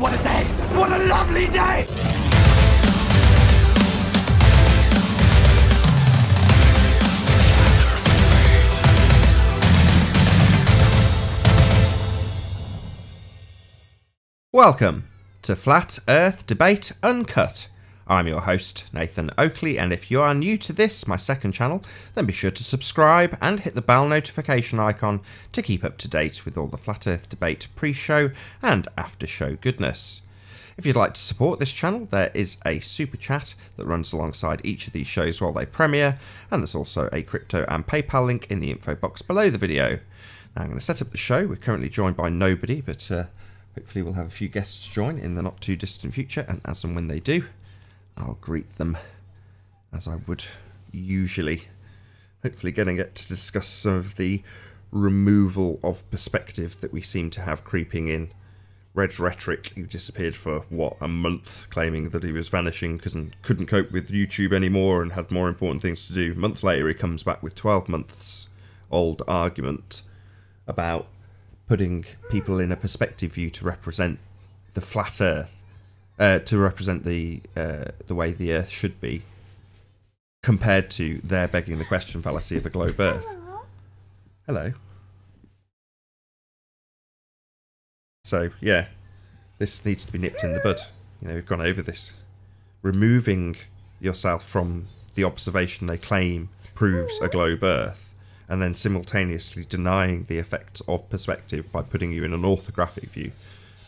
what a day! What a lovely day! Welcome to Flat Earth Debate Uncut. I'm your host, Nathan Oakley, and if you are new to this, my second channel, then be sure to subscribe and hit the bell notification icon to keep up to date with all the Flat Earth Debate pre-show and after-show goodness. If you'd like to support this channel, there is a super chat that runs alongside each of these shows while they premiere, and there's also a crypto and PayPal link in the info box below the video. Now I'm going to set up the show. We're currently joined by nobody, but hopefully we'll have a few guests join in the not too distant future, and as and when they do, I'll greet them as I would usually. Hopefully going to get to discuss some of the removal of perspective that we seem to have creeping in. Red Rhetoric, who disappeared for, what, a month, claiming that he was vanishing because he couldn't cope with YouTube anymore and had more important things to do. A month later he comes back with 12 months old argument about putting people in a perspective view to represent the flat Earth, to represent the way the Earth should be, compared to their begging the question fallacy of a globe Earth. Hello. So yeah, this needs to be nipped in the bud. You know, we've gone over this. Removing yourself from the observation they claim proves a globe Earth, and then simultaneously denying the effects of perspective by putting you in an orthographic view.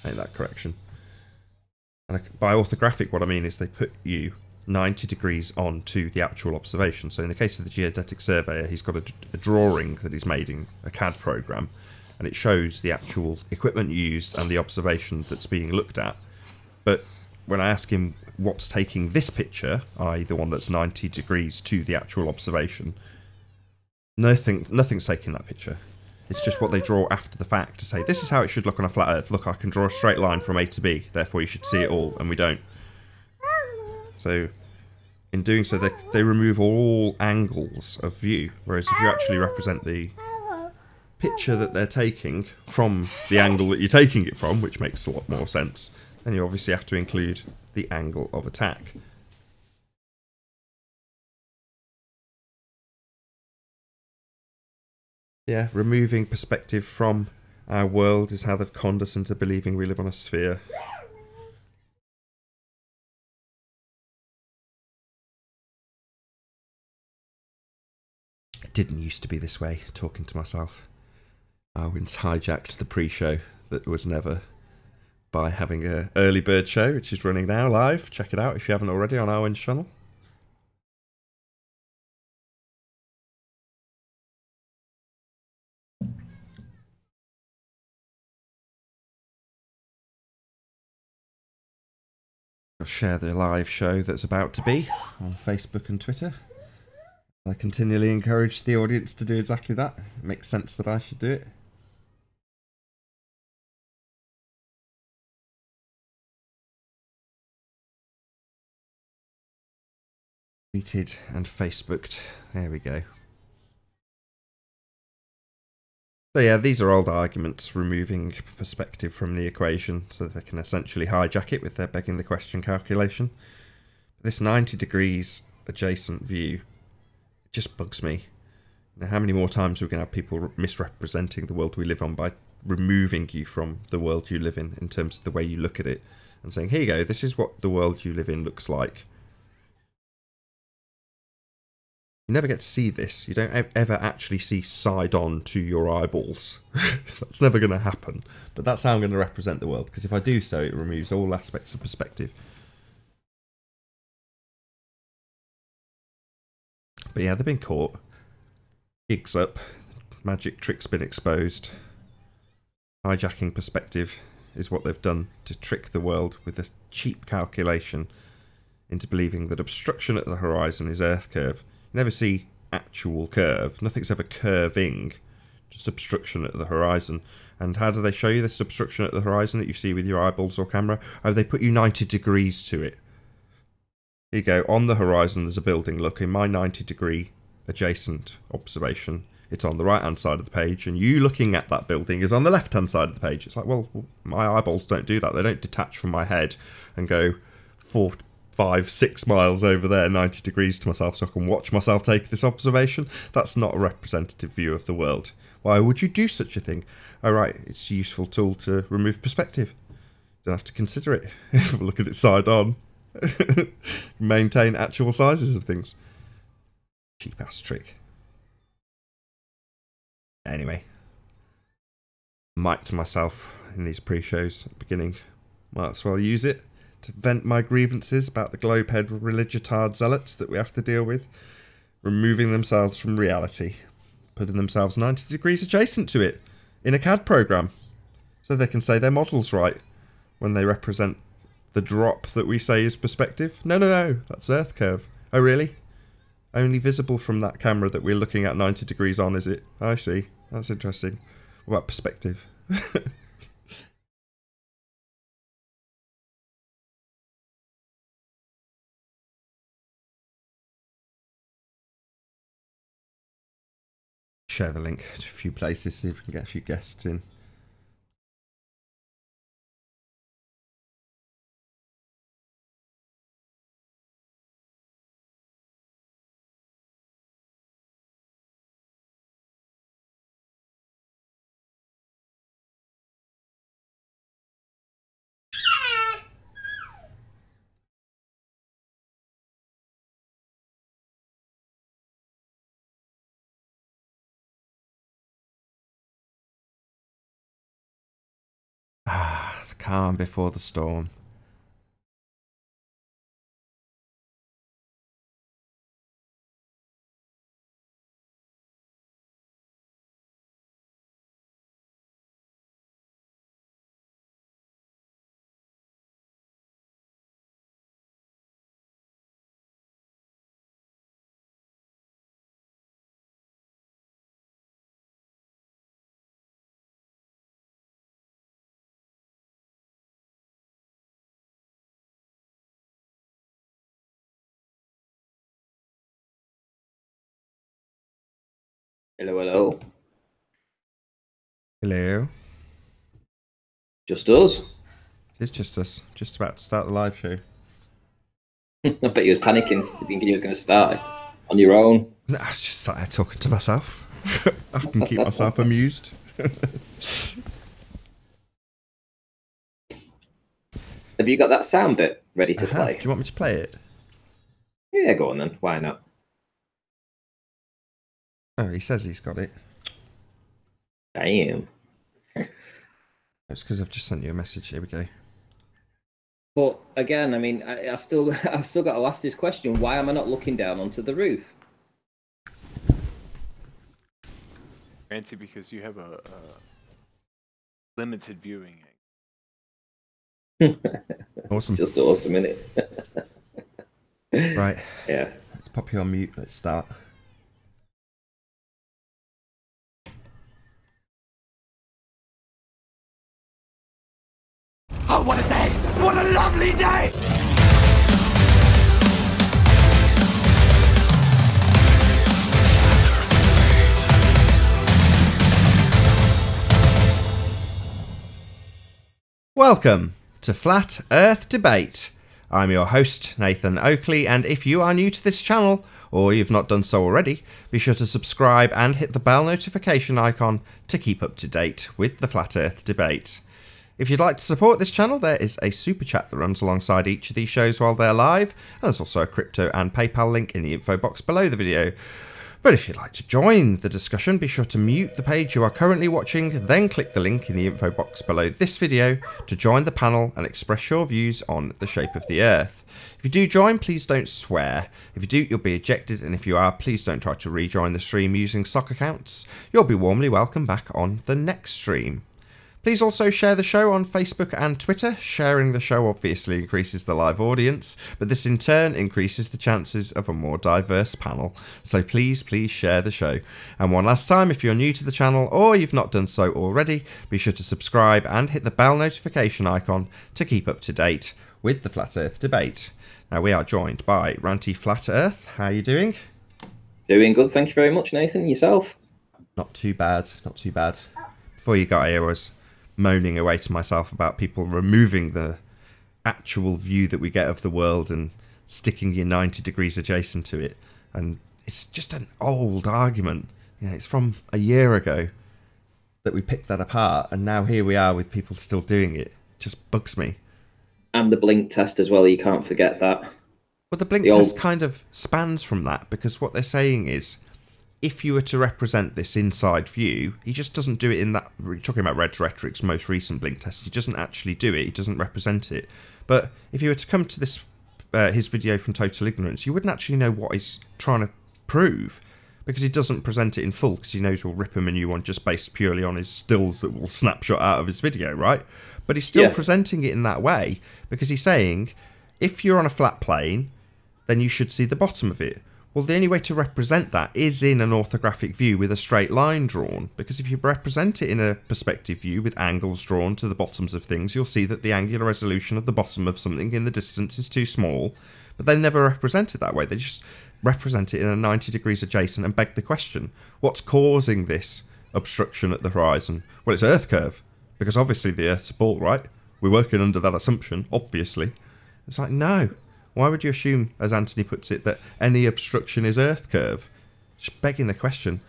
Make that correction. And by orthographic, what I mean is they put you 90 degrees on to the actual observation. So in the case of the geodetic surveyor, he's got a drawing that he's made in a CAD program, and it shows the actual equipment used and the observation that's being looked at. But when I ask him what's taking this picture, i.e. the one that's 90 degrees to the actual observation, nothing's taking that picture. It's just what they draw after the fact to say, this is how it should look on a flat Earth. Look, I can draw a straight line from A to B, therefore you should see it all, and we don't. So, in doing so, they remove all angles of view, whereas if you actually represent the picture that they're taking from the angle that you're taking it from, which makes a lot more sense, then you obviously have to include the angle of attack. Yeah, removing perspective from our world is how they've conned us into believing we live on a sphere. It didn't used to be this way, talking to myself. Arwen's hijacked the pre-show that was never by having an early bird show, which is running now live. Check it out if you haven't already on Arwen's channel. I'll share the live show that's about to be on Facebook and Twitter. I continually encourage the audience to do exactly that. It makes sense that I should do it. Tweeted and Facebooked. There we go. So yeah, these are old arguments removing perspective from the equation so that they can essentially hijack it with their begging the question calculation. This 90 degrees adjacent view, it just bugs me. Now, how many more times are we going to have people misrepresenting the world we live on by removing you from the world you live in terms of the way you look at it and saying, here you go, this is what the world you live in looks like. You never get to see this. You don't ever actually see side on to your eyeballs. That's never going to happen. But that's how I'm going to represent the world, because if I do so, it removes all aspects of perspective. But yeah, they've been caught. Gigs up. Magic trick's been exposed. Hijacking perspective is what they've done to trick the world with a cheap calculation into believing that obstruction at the horizon is Earth curve. You never see actual curve. Nothing's ever curving. Just obstruction at the horizon. And how do they show you this obstruction at the horizon that you see with your eyeballs or camera? Oh, they put you 90 degrees to it. Here you go, on the horizon there's a building. Look, in my 90 degree adjacent observation, it's on the right-hand side of the page, and you looking at that building is on the left-hand side of the page. It's like, well, my eyeballs don't do that. They don't detach from my head and go 4, 5, 6 miles over there, 90 degrees to myself, so I can watch myself take this observation. That's not a representative view of the world. Why would you do such a thing? Oh, right, it's a useful tool to remove perspective. Don't have to consider it. Look at it side on. Maintain actual sizes of things. Cheap ass trick. Anyway, mic to myself in these pre-shows at the beginning. Might as well use it to vent my grievances about the globehead religitard zealots that we have to deal with, removing themselves from reality, putting themselves 90 degrees adjacent to it in a CAD program, so they can say their model's right when they represent the drop that we say is perspective. No, that's Earth curve. Oh, really? Only visible from that camera that we're looking at 90 degrees on, is it? I see. That's interesting. What about perspective? Share the link to a few places, see if we can get a few guests in. The calm before the storm. Hello, hello. Hello. Just us. It's just us. Just about to start the live show. I bet you were panicking, thinking you was going to start on your own. No, I was just sat there talking to myself. I can keep myself amused. Have you got that sound bit ready to play? Do you want me to play it? Yeah, go on then. Why not? Oh, he says he's got it. Damn. It's because I've just sent you a message. Here we go. But again, I mean, I've still got to ask this question: why am I not looking down onto the roof? Fancy because you have a limited viewing. Awesome. Just awesome, isn't it? Right. Yeah. Let's pop you on mute. Let's start. Oh, what a day! What a lovely day! Welcome to Flat Earth Debate. I'm your host, Nathan Oakley, and if you are new to this channel, or you've not done so already, be sure to subscribe and hit the bell notification icon to keep up to date with the Flat Earth Debate. If you'd like to support this channel, there is a super chat that runs alongside each of these shows while they're live, and there's also a crypto and PayPal link in the info box below the video. But if you'd like to join the discussion, be sure to mute the page you are currently watching, then click the link in the info box below this video to join the panel and express your views on the shape of the Earth. If you do join, please don't swear. If you do, you'll be ejected, and if you are, please don't try to rejoin the stream using sock accounts. You'll be warmly welcome back on the next stream. Please also share the show on Facebook and Twitter. Sharing the show obviously increases the live audience, but this in turn increases the chances of a more diverse panel. So please share the show. And one last time, if you're new to the channel or you've not done so already, be sure to subscribe and hit the bell notification icon to keep up to date with the Flat Earth Debate. Now we are joined by Ranty Flat Earth. How are you doing? Doing good, thank you very much, Nathan. Yourself? Not too bad, not too bad. Before you got here, I was moaning away to myself about people removing the actual view that we get of the world and sticking you 90 degrees adjacent to it. And it's just an old argument. You know, it's from a year ago that we picked that apart, and now here we are with people still doing it. It just bugs me. And the blink test as well, you can't forget that. Well, the blink test kind of spans from that, because what they're saying is, if you were to represent this inside view, he just doesn't do it in that... We're talking about Red Rhetoric's most recent blink test. He doesn't actually do it. He doesn't represent it. But if you were to come to this his video from Total Ignorance, you wouldn't actually know what he's trying to prove, because he doesn't present it in full, because he knows we'll rip him a new one just based purely on his stills that will snapshot out of his video, right? But he's still presenting it in that way, because he's saying, if you're on a flat plane, then you should see the bottom of it. Well, the only way to represent that is in an orthographic view with a straight line drawn, because if you represent it in a perspective view with angles drawn to the bottoms of things, you'll see that the angular resolution of the bottom of something in the distance is too small, but they never represent it that way. They just represent it in a 90 degrees adjacent and beg the question, what's causing this obstruction at the horizon? Well, it's Earth curve, because obviously the Earth's a ball, right? We're working under that assumption, obviously. It's like, no. Why would you assume, as Anthony puts it, that any obstruction is Earth curve? Just begging the question.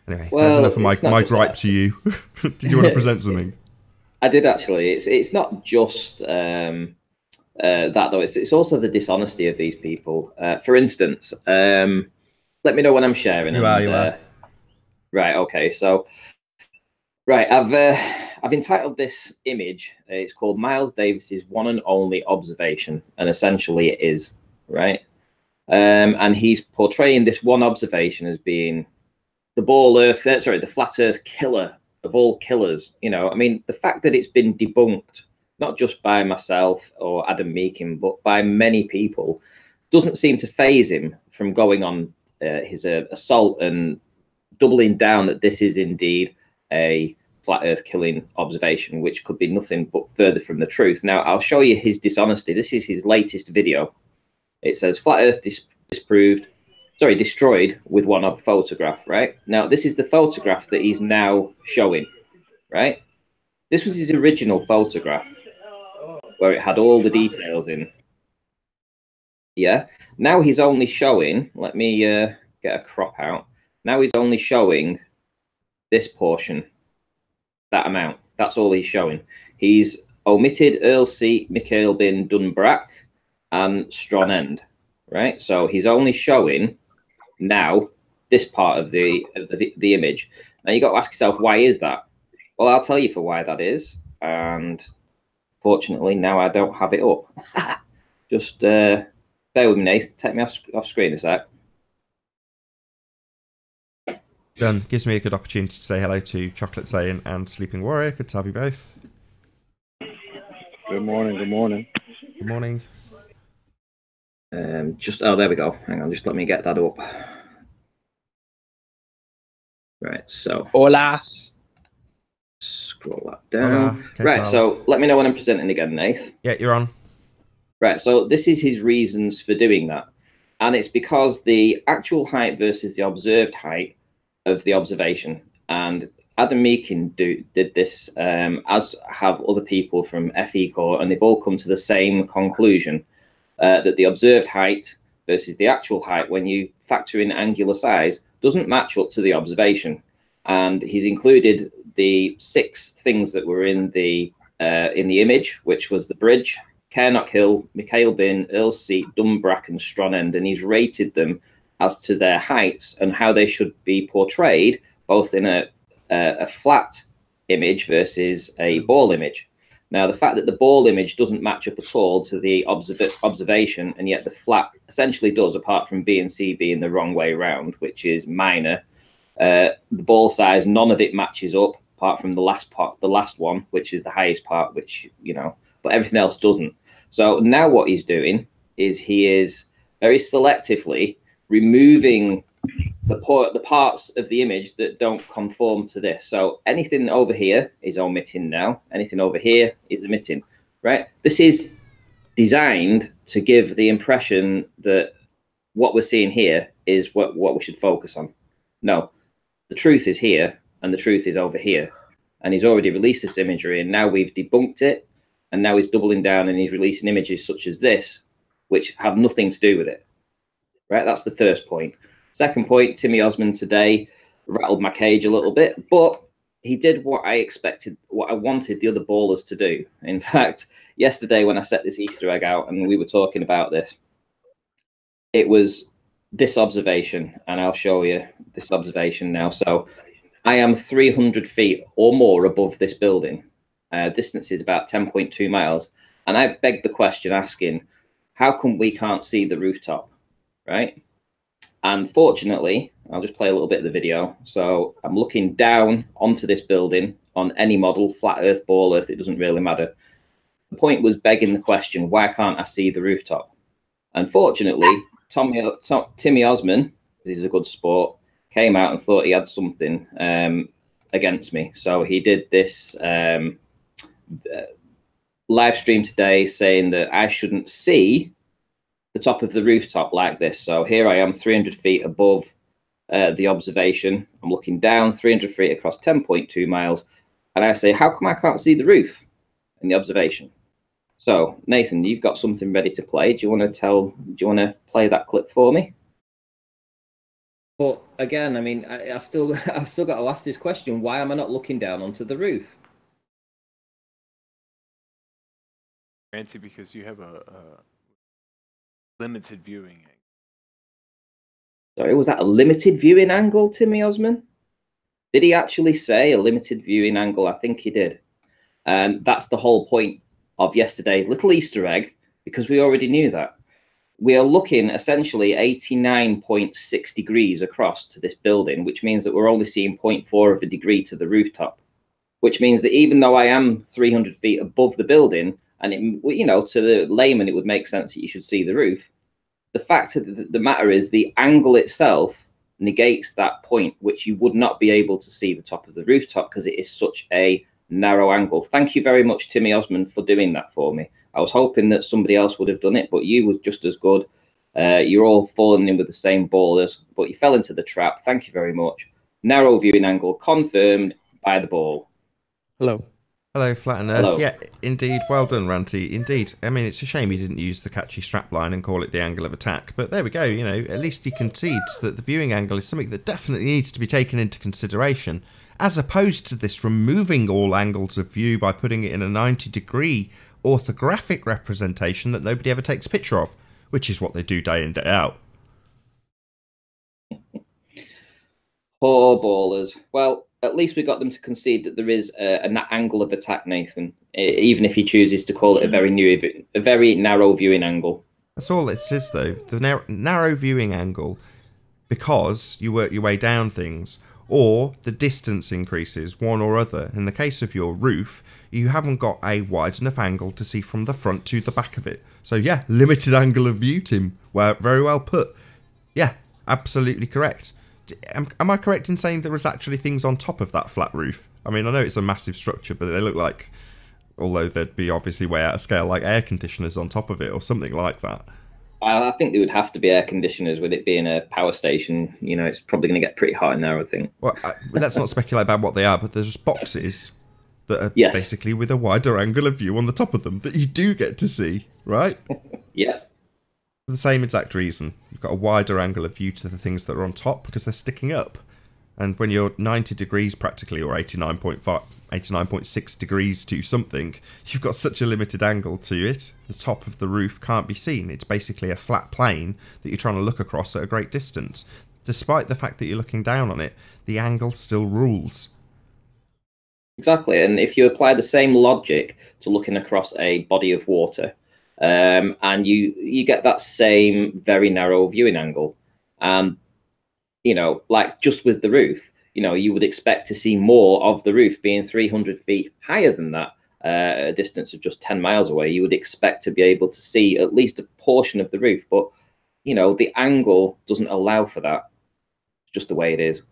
Anyway, well, that's enough of my gripe to you. Did you want to present something? I did, actually. It's not just that, though. It's also the dishonesty of these people. For instance, let me know when I'm sharing. You are. Right, okay. So, right, I've entitled this image, it's called Miles Davis's One and Only Observation, and essentially it is, right? And he's portraying this one observation as being the flat Earth killer of all killers. You know, I mean, the fact that it's been debunked, not just by myself or Adam Meakin, but by many people, doesn't seem to faze him from going on his assault and doubling down that this is indeed a flat Earth killing observation, which could be nothing but further from the truth. Now, I'll show you his dishonesty. This is his latest video. It says flat Earth destroyed with one photograph, right? Now, this is the photograph that he's now showing, right? This was his original photograph where it had all the details in. Yeah. Now he's only showing, let me get a crop out. Now he's only showing this portion. That amount. That's all he's showing. He's omitted Earl Seat, Mikhail bin Dunbrak, and Strong End, right? So he's only showing now this part of the image. Now you got to ask yourself, why is that? Well, I'll tell you for why that is. And fortunately, now I don't have it up. Just bear with me, Nathan. Take me off screen a sec. Done. Gives me a good opportunity to say hello to Chocolate Saiyan and Sleeping Warrior. Good to have you both. Good morning. Good morning. Good morning. Oh, there we go. Hang on, just let me get that up. Right, so. Hola. Scroll that down. Right, so let me know when I'm presenting again, Nath. Yeah, you're on. Right, so this is his reasons for doing that. And it's because the actual height versus the observed height of the observation, and Adam Meakin did this, as have other people from FE Core, and they've all come to the same conclusion, that the observed height versus the actual height, when you factor in angular size, doesn't match up to the observation. And he's included the 6 things that were in the image, which was the bridge, Cairnock Hill, Mikhail Bin, Earl's Seat, Dunbrack, and Strong End, and he's rated them as to their heights and how they should be portrayed, both in a flat image versus a ball image. Now, the fact that the ball image doesn't match up at all to the observation, and yet the flat essentially does, apart from B and C being the wrong way around, which is minor. The ball size, none of it matches up, apart from the last part, the last one, which is the highest part, which, you know, but everything else doesn't. So now what he's doing is he is very selectively removing the parts of the image that don't conform to this. So anything over here is omitting now. Anything over here is omitting, right? This is designed to give the impression that what we're seeing here is what we should focus on. No, the truth is here and the truth is over here. And he's already released this imagery, and now we've debunked it, and now he's doubling down and he's releasing images such as this, which have nothing to do with it. Right? That's the first point. Second point, Timmy Osmond today rattled my cage a little bit, but he did what I expected, what I wanted the other ballers to do. In fact, yesterday when I set this Easter egg out and we were talking about this, it was this observation, and I'll show you this observation now. So I am 300 feet or more above this building. Distance is about 10.2 miles. And I begged the question asking, how come we can't see the rooftop, right? And fortunately, I'll just play a little bit of the video. So I'm looking down onto this building on any model, flat earth, ball earth, it doesn't really matter. The point was begging the question, why can't I see the rooftop? Unfortunately, Timmy Osmond, he's a good sport, came out and thought he had something against me. So he did this live stream today saying that I shouldn't see the top of the rooftop like this. So here I am 300 feet above the observation. I'm looking down 300 feet across 10.2 miles. And I say, how come I can't see the roof in the observation? So Nathan, you've got something ready to play. Do you want to play that clip for me? But again, I mean, I've still got to ask this question. Why am I not looking down onto the roof? Fancy because you have a limited viewing angle. Sorry, was that a limited viewing angle, Timmy Osmond? Did he actually say a limited viewing angle? I think he did. And that's the whole point of yesterday's little Easter egg, because we already knew that. We are looking essentially 89.6 degrees across to this building, which means that we're only seeing 0.4 of a degree to the rooftop, which means that even though I am 300 feet above the building, and it, you know, to the layman, it would make sense that you should see the roof. The fact of the matter is the angle itself negates that point, which you would not be able to see the top of the rooftop because it is such a narrow angle. Thank you very much, Timmy Osmond, for doing that for me. I was hoping that somebody else would have done it, but you were just as good. You're all falling in with the same ballers, but you fell into the trap. Thank you very much. Narrow viewing angle confirmed by the ball. Hello. Hello, Flat and Earth. Hello. Yeah, indeed. Well done, Ranty. Indeed. I mean, it's a shame he didn't use the catchy strapline and call it the angle of attack. But there we go. You know, at least he concedes that the viewing angle is something that definitely needs to be taken into consideration, as opposed to this removing all angles of view by putting it in a 90-degree orthographic representation that nobody ever takes a picture of, which is what they do day in, day out. Poor ballers. Well, at least we got them to concede that there is an angle of attack, Nathan, even if he chooses to call it a very narrow viewing angle. That's all it is, though. The narrow viewing angle, because you work your way down things, or the distance increases, one or other. In the case of your roof, you haven't got a wide enough angle to see from the front to the back of it. So yeah, limited angle of view, Tim. Well, very well put. Yeah, absolutely correct. Am I correct in saying there was actually things on top of that flat roof? I mean, I know it's a massive structure, but they look like, although they'd be obviously way out of scale, like air conditioners on top of it or something like that. I think there would have to be air conditioners with it being a power station. You know, it's probably going to get pretty hot in there, I think. Well, let's not speculate about what they are, but there's boxes that are basically with a wider angle of view on the top of them that you do get to see, right? Yeah. For the same exact reason. You've got a wider angle of view to the things that are on top because they're sticking up. And when you're 90 degrees practically, or 89.6 degrees to something, you've got such a limited angle to it, the top of the roof can't be seen. It's basically a flat plane that you're trying to look across at a great distance. Despite the fact that you're looking down on it, the angle still rules. Exactly, and if you apply the same logic to looking across a body of water, and you get that same very narrow viewing angle, you know, like just with the roof, you know, you would expect to see more of the roof being 300 feet higher than that, a distance of just 10 miles away. You would expect to be able to see at least a portion of the roof, but, you know, the angle doesn't allow for that. It's just the way it is.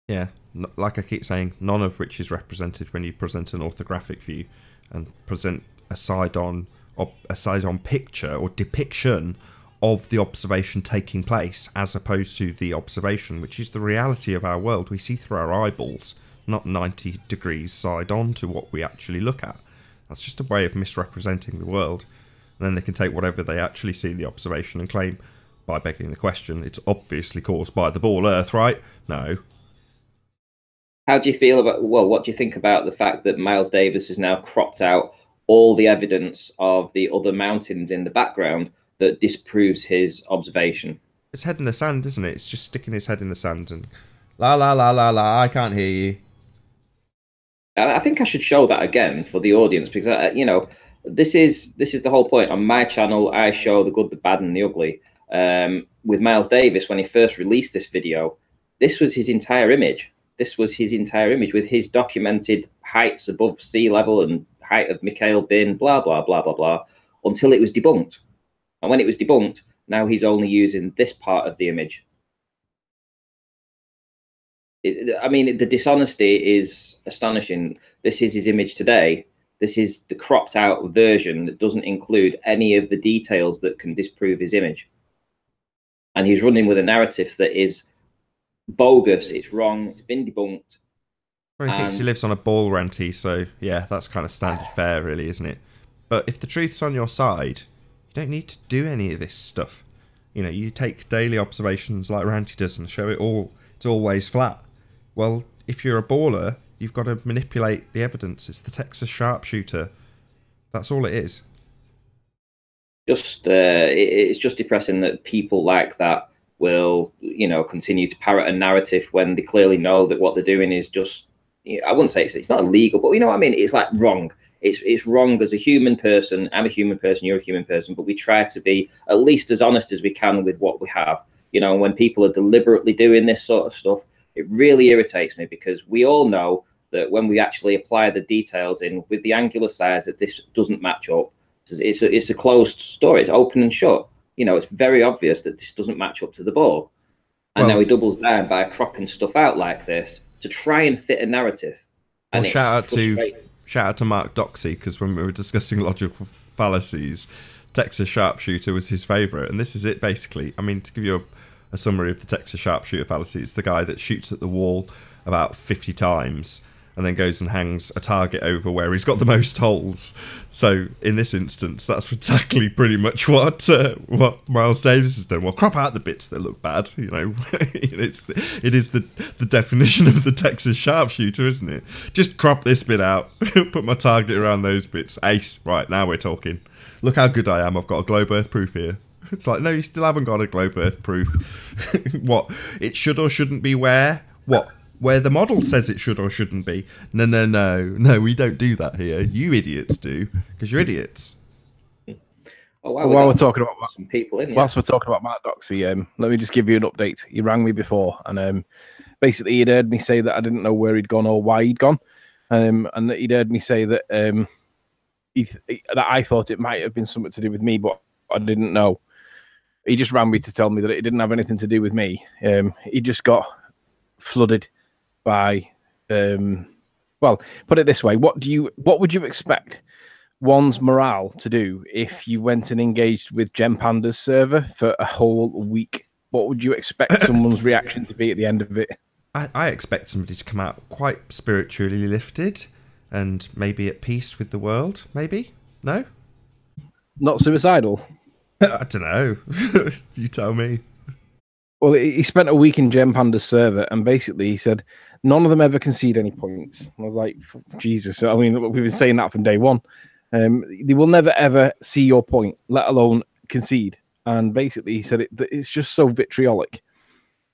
Yeah, like I keep saying, none of which is represented when you present an orthographic view and present a side-on picture or depiction of the observation taking place, as opposed to the observation, which is the reality of our world. We see through our eyeballs, not 90 degrees side on to what we actually look at. That's just a way of misrepresenting the world. And then they can take whatever they actually see in the observation and claim, by begging the question, it's obviously caused by the ball Earth, right? No. How do you feel about, well, what do you think about the fact that Miles Davis has now cropped out all the evidence of the other mountains in the background that disproves his observation? It's head in the sand, isn't it? It's just sticking his head in the sand and la la la la la, I can't hear you. I think I should show that again for the audience, because you know, this is the whole point. On my channel, I show the good, the bad, and the ugly. With Miles Davis, when he first released this video, this was his entire image. This was his entire image with his documented heights above sea level and height of Mikhail Bin, blah blah blah blah blah, until it was debunked. And when it was debunked, now he's only using this part of the image. I mean, the dishonesty is astonishing. This is his image today. This is the cropped out version that doesn't include any of the details that can disprove his image. And he's running with a narrative that is bogus. It's wrong. It's been debunked. Well, he thinks he lives on a ball, Renty, so yeah, that's kind of standard fare, really, isn't it? But if the truth's on your side, you don't need to do any of this stuff. You know, you take daily observations like Ranty does and show it all. It's always flat. Well, if you're a baller, you've got to manipulate the evidence. It's the Texas sharpshooter. That's all it is. It's just depressing that people like that will, you know, continue to parrot a narrative when they clearly know that what they're doing is just, I wouldn't say it's not illegal, but you know what I mean? It's like wrong. It's wrong as a human person. I'm a human person, you're a human person, but we try to be at least as honest as we can with what we have. You know, when people are deliberately doing this sort of stuff, it really irritates me, because we all know that when we actually apply the details in with the angular size, that this doesn't match up. It's a closed story. It's open and shut. You know, it's very obvious that this doesn't match up to the ball. And now he doubles down by cropping stuff out like this to try and fit a narrative. And well, shout out to Mark Doxey, because when we were discussing logical fallacies, Texas sharpshooter was his favourite, and this is it basically. I mean, to give you a summary of the Texas sharpshooter fallacy, it's the guy that shoots at the wall about 50 times and then goes and hangs a target over where he's got the most holes. So in this instance, that's exactly pretty much what Miles Davis has done. Well, crop out the bits that look bad, you know. It is the definition of the Texas sharpshooter, isn't it? Just crop this bit out, put my target around those bits. Ace. Right, now we're talking. Look how good I am. I've got a globe earth proof here. It's like, no, you still haven't got a globe earth proof. What? It should or shouldn't be where? What? Where the model says it should or shouldn't be. No, we don't do that here. You idiots do, because you're idiots. Oh, wow, while we're talking about some people in, whilst we're talking about Mark Doxey, let me just give you an update. He rang me before, and basically he'd heard me say that I didn't know where he'd gone or why he'd gone, and that he'd heard me say that that I thought it might have been something to do with me, but I didn't know. He just rang me to tell me that it didn't have anything to do with me. He just got flooded by well, put it this way, what would you expect one's morale to do if you went and engaged with Gem Panda's server for a whole week? What would you expect someone's reaction to be at the end of it? I expect somebody to come out quite spiritually lifted and maybe at peace with the world. Maybe? No? Not suicidal? I don't know. You tell me. Well, he spent a week in Gem Panda's server, and basically he said none of them ever concede any points. I was like, Jesus. I mean, we've been saying that from day one. They will never, ever see your point, let alone concede. And basically he said it's just so vitriolic.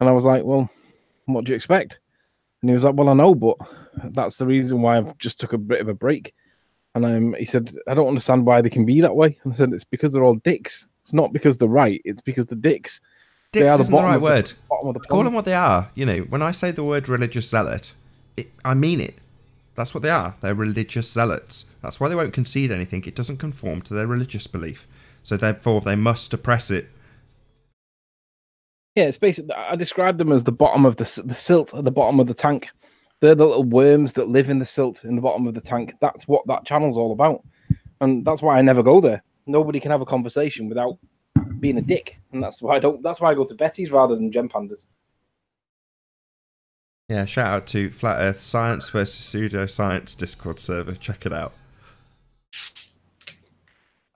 And I was like, well, what do you expect? And he was like, well, I know, but that's the reason why I've just took a bit of a break. And he said, I don't understand why they can be that way. And I said, it's because they're all dicks. It's not because they're right. It's because they're dicks. Dicks isn't the right word. Call them what they are. You know, when I say the word religious zealot, I mean it. That's what they are. They're religious zealots. That's why they won't concede anything. It doesn't conform to their religious belief. So therefore, they must oppress it. Yeah, it's basically, I described them as the bottom of the silt at the bottom of the tank. They're the little worms that live in the silt in the bottom of the tank. That's what that channel's all about. And that's why I never go there. Nobody can have a conversation without being a dick, and that's why I don't. That's why I go to Betty's rather than Gem Pandas. Yeah, shout out to Flat Earth Science versus Pseudoscience Discord server. Check it out.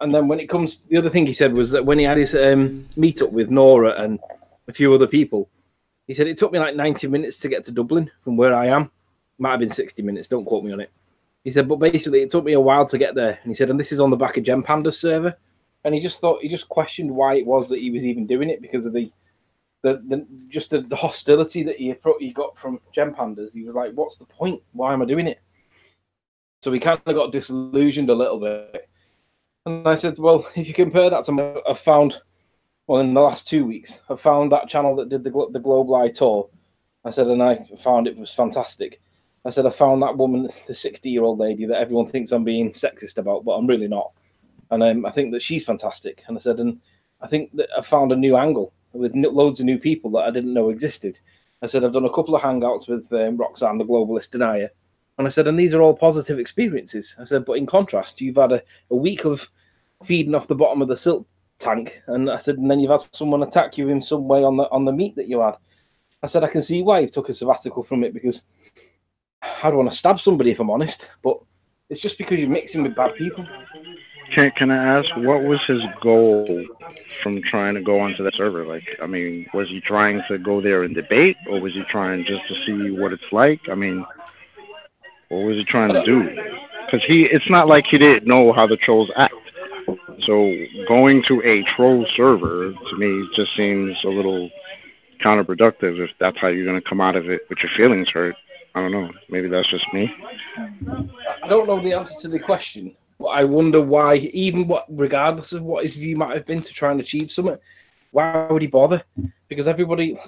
And then when it comes, the other thing he said was that when he had his meetup with Nora and a few other people, he said it took me like 90 minutes to get to Dublin from where I am. Might have been 60 minutes. Don't quote me on it. He said, but basically it took me a while to get there. And he said, and this is on the back of Gem Panda's server. And he just questioned why it was that he was even doing it because of the hostility that he got from Gem Pandas. He was like, what's the point? Why am I doing it? So he kind of got disillusioned a little bit. And I said, well, if you compare that to I've found, well, in the last 2 weeks, I found that channel that did the Global Eye tour. I said, and I found it was fantastic. I said, I found that woman, the 60-year-old lady that everyone thinks I'm being sexist about, but I'm really not. And I think that she's fantastic. And I said, and I think that I found a new angle with loads of new people that I didn't know existed. I said, I've done a couple of hangouts with Roxanne, the globalist denier. And I said, and these are all positive experiences. I said, but in contrast, you've had a week of feeding off the bottom of the silt tank. And I said, and then you've had someone attack you in some way on the meat that you had. I said, I can see why you've took a sabbatical from it because I don't want to stab somebody if I'm honest, but it's just because you're mixing with bad people. Can I ask, what was his goal from trying to go onto that server? Like, I mean, was he trying to go there and debate, or was he trying just to see what it's like? I mean, what was he trying to do? Because it's not like he didn't know how the trolls act. So going to a troll server, to me, just seems a little counterproductive if that's how you're going to come out of it with your feelings hurt. I don't know. Maybe that's just me. I don't know the answer to the question. But I wonder why, regardless of what his view might have been to try and achieve something, why would he bother? Because everybody,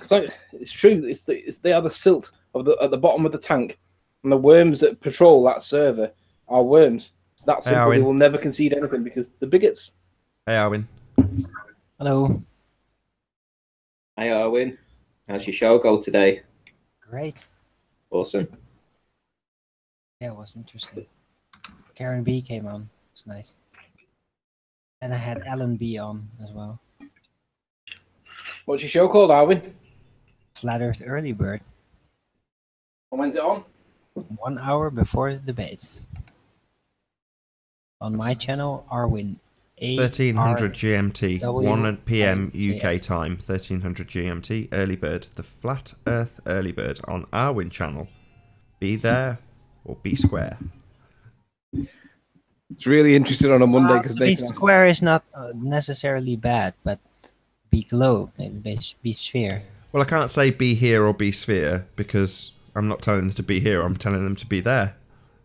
it's true, they are the silt at the bottom of the tank, and the worms that patrol that server are worms. That's simple. They will never concede anything because the bigots. Hey, Arwin. Hello. Hi, Arwin. How's your show go today? Great. Awesome. Yeah, it was interesting. Karen B came on. It's nice. And I had Alan B on as well. What's your show called, Arwin? Flat Earth Early Bird. And when's it on? 1 hour before the debates. On my channel, Arwin. 1300 GMT, 1 PM UK time, 1300 GMT, Early Bird, the Flat Earth Early Bird on Arwin channel. Be there or be square. It's really interesting on a Monday because be square is not necessarily bad, but be globe, be sphere. Well, I can't say be here or be sphere because I'm not telling them to be here. I'm telling them to be there.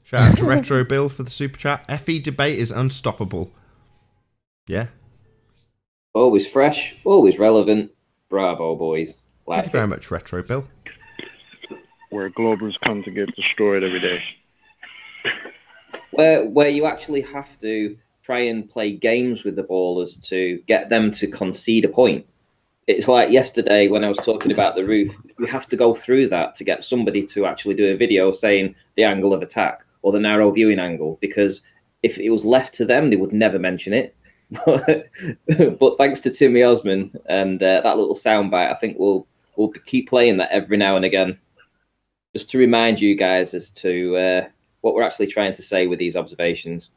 Shout out to Retro Bill for the super chat. FE debate is unstoppable. Yeah. Always fresh, always relevant. Bravo, boys. Thank you very much, Retro Bill. Where Globers come to get destroyed every day. Where you actually have to try and play games with the ballers to get them to concede a point. It's like yesterday when I was talking about the roof. We have to go through that to get somebody to actually do a video saying the angle of attack or the narrow viewing angle, because if it was left to them, they would never mention it. But thanks to Timmy Osman and that little soundbite, I think we'll keep playing that every now and again, just to remind you guys as to what we're actually trying to say with these observations.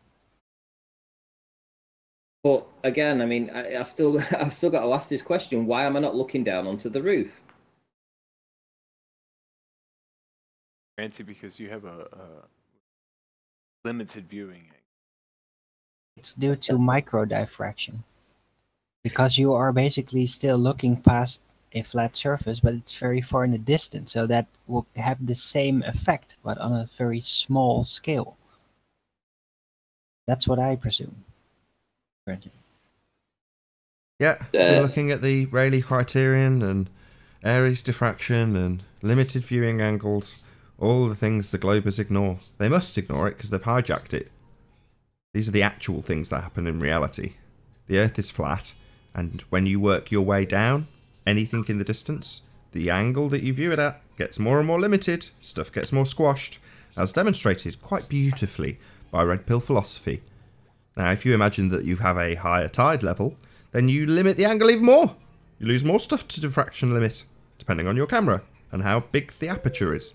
But again, I mean, I've still got to ask this question: why am I not looking down onto the roof? Fancy because you have a limited viewing. It's due to micro diffraction, because you are basically still looking past a flat surface, but it's very far in the distance, so that will have the same effect, but on a very small scale. That's what I presume. Yeah, we're looking at the Rayleigh criterion and Airy's diffraction and limited viewing angles, all the things the Globers ignore. They must ignore it because they've hijacked it. These are the actual things that happen in reality. The Earth is flat, and when you work your way down, anything in the distance, the angle that you view it at gets more and more limited, stuff gets more squashed, as demonstrated quite beautifully by Red Pill Philosophy. Now, if you imagine that you have a higher tide level, then you limit the angle even more. You lose more stuff to diffraction limit, depending on your camera and how big the aperture is.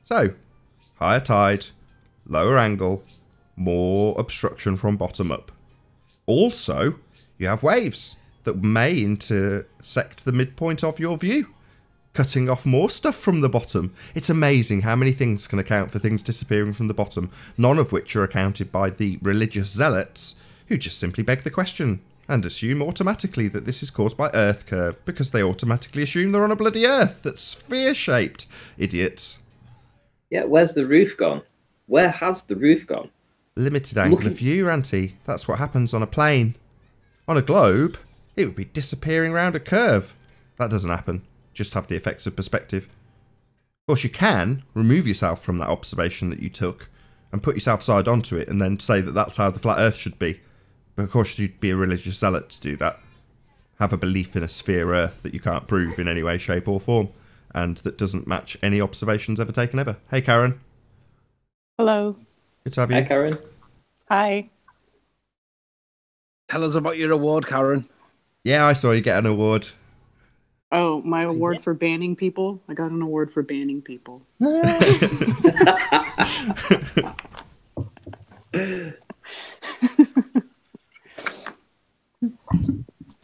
So, higher tide, lower angle, more obstruction from bottom up. Also, you have waves that may intersect the midpoint of your view, cutting off more stuff from the bottom. It's amazing how many things can account for things disappearing from the bottom, none of which are accounted by the religious zealots, who just simply beg the question and assume automatically that this is caused by Earth curve, because they automatically assume they're on a bloody Earth that's sphere-shaped. Idiots. Yeah, where's the roof gone? Where has the roof gone? Limited angle of view, Ranty. That's what happens on a plane. On a globe, it would be disappearing round a curve. That doesn't happen. Just have the effects of perspective. Of course, you can remove yourself from that observation that you took and put yourself side onto it and then say that that's how the flat Earth should be. But of course, you'd be a religious zealot to do that. Have a belief in a sphere Earth that you can't prove in any way, shape or form, and that doesn't match any observations ever taken ever. Hey, Karen. Hello. Good to have you. Hi, Karen. Hi. Tell us about your award, Karen. Yeah, I saw you get an award. Oh, my award for banning people? I got an award for banning people.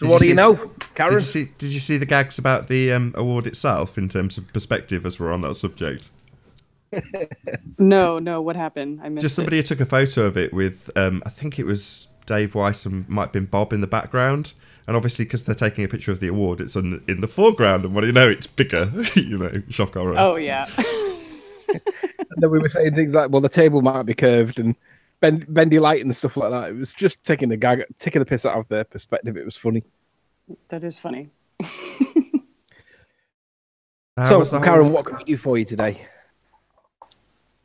So what do you know, Karen? Did you see the gags about the award itself in terms of perspective as we're on that subject? No, what happened? I missed Just somebody it. who took a photo of it with, I think it was Dave Weiss and might have been Bob in the background. And obviously, because they're taking a picture of the award, it's in the foreground. And what do you know? It's bigger. You know, shock horror. Oh, yeah. And then we were saying things like, well, the table might be curved and bendy light and stuff like that. It was just taking the piss out of their perspective. It was funny. That is funny. So, Karen, what can we do for you today?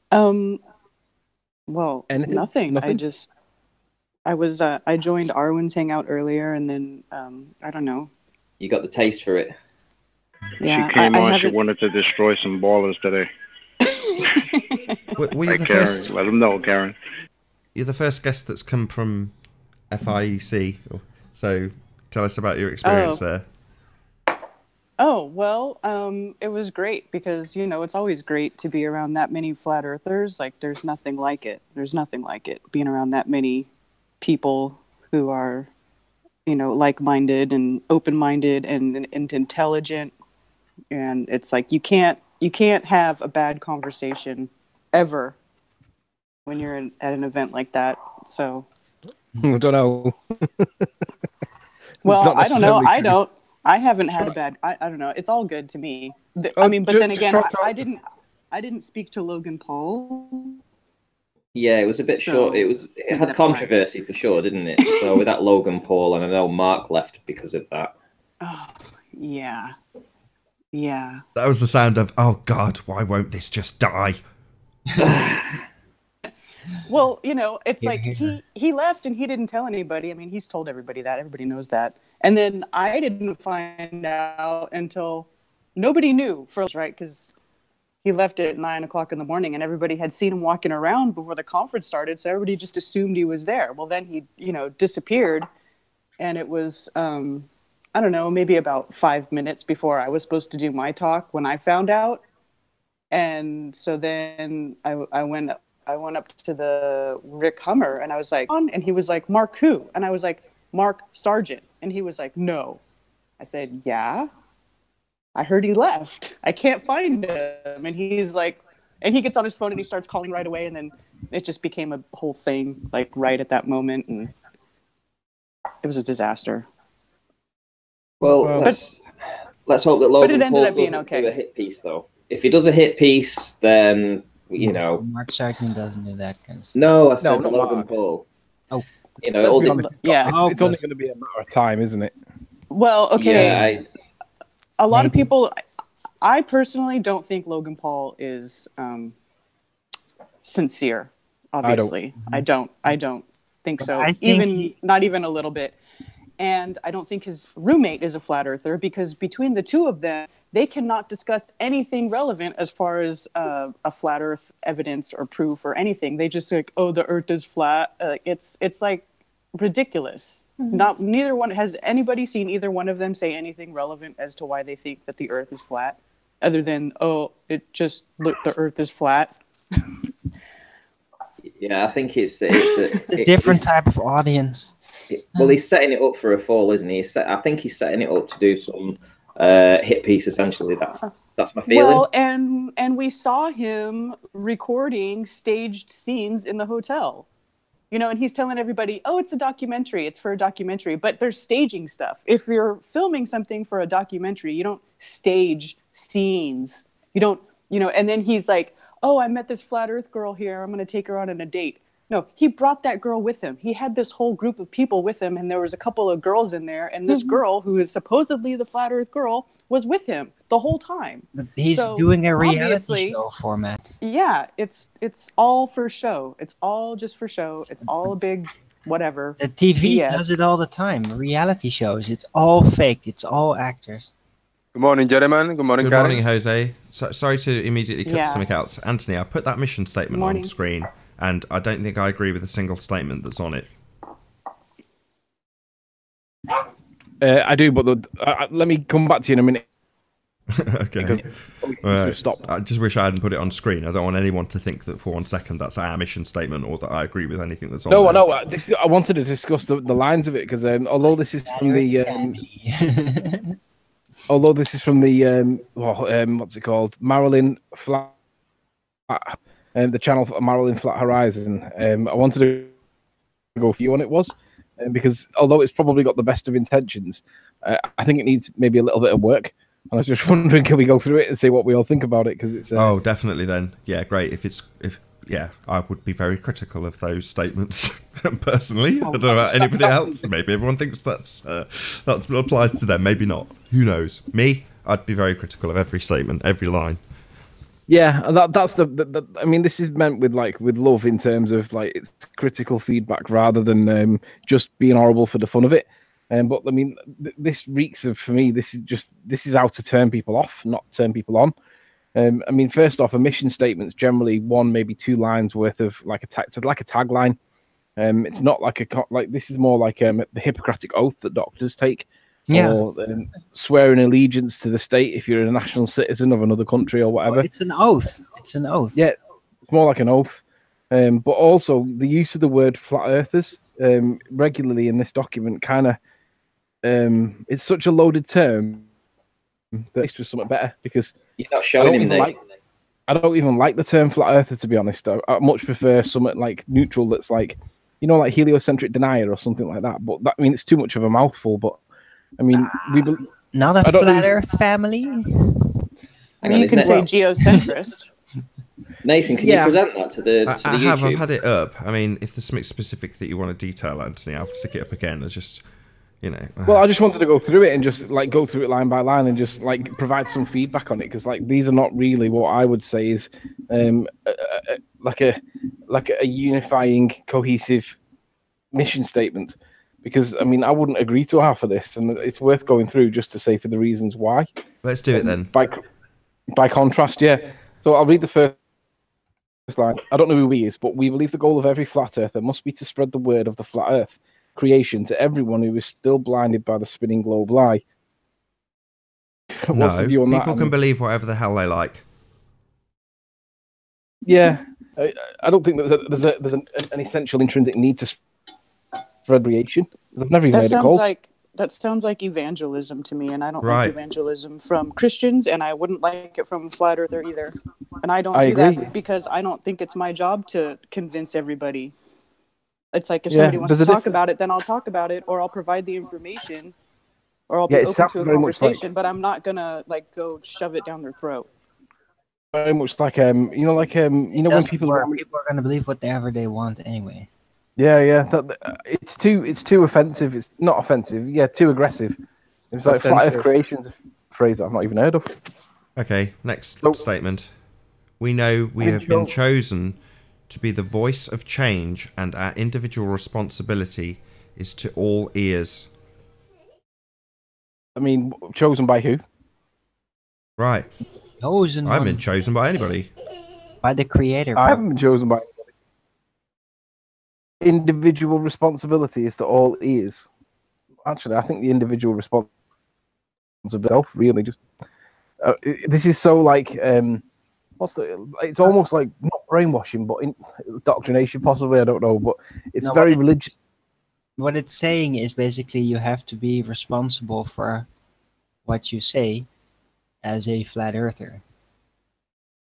Well, Anything? nothing. Nothing? I joined Arwen's hangout earlier, and then I don't know. You got the taste for it. Yeah, She came on. She haven't- wanted to destroy some ballers today. Were you Hey, the Karen, first? let them know, Karen. You're the first guest that's come from FIEC. So tell us about your experience there. Oh, well, it was great because, you know, it's always great to be around that many flat earthers. Like, there's nothing like it. There's nothing like it. Being around that many people who are, you know, like-minded and open-minded and intelligent. And it's like, you can't have a bad conversation ever when you're at an event like that. So, I don't know. well, not I don't know. necessarily true. I haven't had a bad. I don't know. It's all good to me. Oh, I mean, but then again, try- I didn't speak to Logan Paul. Yeah, it was a bit So, short. It had that's controversy for sure, didn't it? So with that Logan Paul, and I know Mark left because of that. Oh, yeah. Yeah. That was the sound of, oh God, why won't this just die? Well, you know, it's Here, like here. he left and he didn't tell anybody. I mean, he's told everybody that. Everybody knows that. And then I didn't find out until nobody knew first, right? Because he left at 9 o'clock in the morning and everybody had seen him walking around before the conference started. So everybody just assumed he was there. Well, then he, you know, disappeared. And it was, I don't know, maybe about 5 minutes before I was supposed to do my talk when I found out. And so then I went up to the Rick Hummer and I was like, and he was like, Mark who? And I was like, Mark Sargent. And he was like, no. I said, yeah. I heard he left. I can't find him. And he's like, and he gets on his phone and he starts calling right away. And then it just became a whole thing, like right at that moment. And it was a disaster. Well, let's hope that Logan it ended Paul up being doesn't okay. do a hit piece, though. If he does a hit piece, then, you know... Mark Sargent doesn't do that kind of stuff. No, I said not Logan Mark. Paul. Oh. You know, Let's all be the- honest, Yeah. it's only going to be a matter of time, isn't it? Well, okay. Yeah, A lot of Maybe. people, I personally don't think Logan Paul is sincere. Obviously, I don't think so. I think Even not even a little bit. And I don't think his roommate is a flat earther because between the two of them, they cannot discuss anything relevant as far as a flat Earth evidence or proof or anything. They just like, oh, the Earth is flat. It's like ridiculous. Neither one has anybody seen either one of them say anything relevant as to why they think that the Earth is flat, other than the Earth is flat. Yeah, I think It's a different type of audience. Well, he's setting it up for a fall, isn't he? I think he's setting it up to do some hit piece. Essentially, that's my feeling. Well, and we saw him recording staged scenes in the hotel. And he's telling everybody, "Oh, it's a documentary. It's for a documentary." But they're staging stuff. If you're filming something for a documentary, you don't stage scenes. You don't, And then he's like, "Oh, I met this flat Earth girl here. I'm going to take her on a date." No, he brought that girl with him. He had this whole group of people with him, and there was a couple of girls in there, and this girl, who is supposedly the flat Earth girl, was with him the whole time. But he's doing a reality show format. Yeah, it's all for show. It's all just for show. It's all a big whatever. The TV does it all the time. Reality shows. It's all faked. It's all actors. Good morning, gentlemen. Good morning, Good Karen. morning, Jose. Sorry to immediately cut something else. Anthony, I put that mission statement on screen, and I don't think I agree with a single statement that's on it. I do, but let me come back to you in a minute. Okay. Stop. I just wish I hadn't put it on screen. I don't want anyone to think that for 1 second that's our mission statement or that I agree with anything that's on there. No, I wanted to discuss the lines of it because although this is from the... although this is from the... what's it called? Marilyn Flat... the channel for Marilyn Flat Horizon. I wanted to go for you on it was. Because although it's probably got the best of intentions, I think it needs maybe a little bit of work. I was just wondering, can we go through it and see what we all think about it? Because it's oh, definitely. Then, yeah, great. I would be very critical of those statements personally. I don't know about anybody else. Maybe everyone thinks that applies to them. Maybe not. Who knows? Me, I'd be very critical of every statement, every line. Yeah, and that's the I mean, this is meant with love in terms of it's critical feedback rather than just being horrible for the fun of it. But I mean, this reeks of, for me, this is how to turn people off, not turn people on. I mean, first off, a mission statement's generally one, maybe 2 lines worth of it's like a tagline. It's not this is more like the Hippocratic Oath that doctors take. Yeah. Or swearing allegiance to the state if you're a national citizen of another country or whatever. It's an oath. It's an oath. Yeah, it's more like an oath. But also the use of the word flat earthers regularly in this document kind of it's such a loaded term that it's just something better because you're not showing him I don't even like the term flat earther, to be honest. I much prefer something like neutral that's like heliocentric denier or something like that. But I mean, it's too much of a mouthful. But I mean, not a flat Earth family. I mean, you can say geocentrist. Nathan, can you present that to the YouTube? I've had it up. I mean, if there's something specific that you want to detail, Anthony, I'll stick it up again. It's just, Well, I just wanted to go through it and just go through it line by line and just provide some feedback on it because these are not really what I would say is like a unifying, cohesive mission statement. Because I mean, I wouldn't agree to half of this, and it's worth going through just to say for the reasons why. Let's do it then. By contrast, yeah. So I'll read the first line. I don't know who he is, but we believe the goal of every flat earther must be to spread the word of the flat Earth creation to everyone who is still blinded by the spinning globe lie. No, people can believe whatever the hell they like. Yeah, I don't think there's an essential intrinsic need to spread creation. I've never even heard it called. That sounds like evangelism to me, and I don't like evangelism from Christians, and I wouldn't like it from a flat earther either. And I don't do that because I don't think it's my job to convince everybody. It's like if somebody wants to talk about it, then I'll talk about it, or I'll provide the information, or I'll be open to a conversation. But I'm not gonna go shove it down their throat. Very much like when people are gonna believe whatever they want anyway. Yeah. It's too offensive. It's not offensive. Yeah, too aggressive. It's like flat Earth creation's a phrase that I've not even heard of. Okay, next statement. We know we have been chosen to be the voice of change, and our individual responsibility is to all ears. I mean, chosen by who? Right. Chosen. I haven't been chosen by anybody. By the creator. I haven't been chosen by anybody. Individual responsibility is to all ears. Actually, I think the individual responsibility itself really just. This is so like it's almost like not brainwashing, but indoctrination possibly. I don't know, but it's No, very religious. What it's saying is basically you have to be responsible for what you say as a flat earther.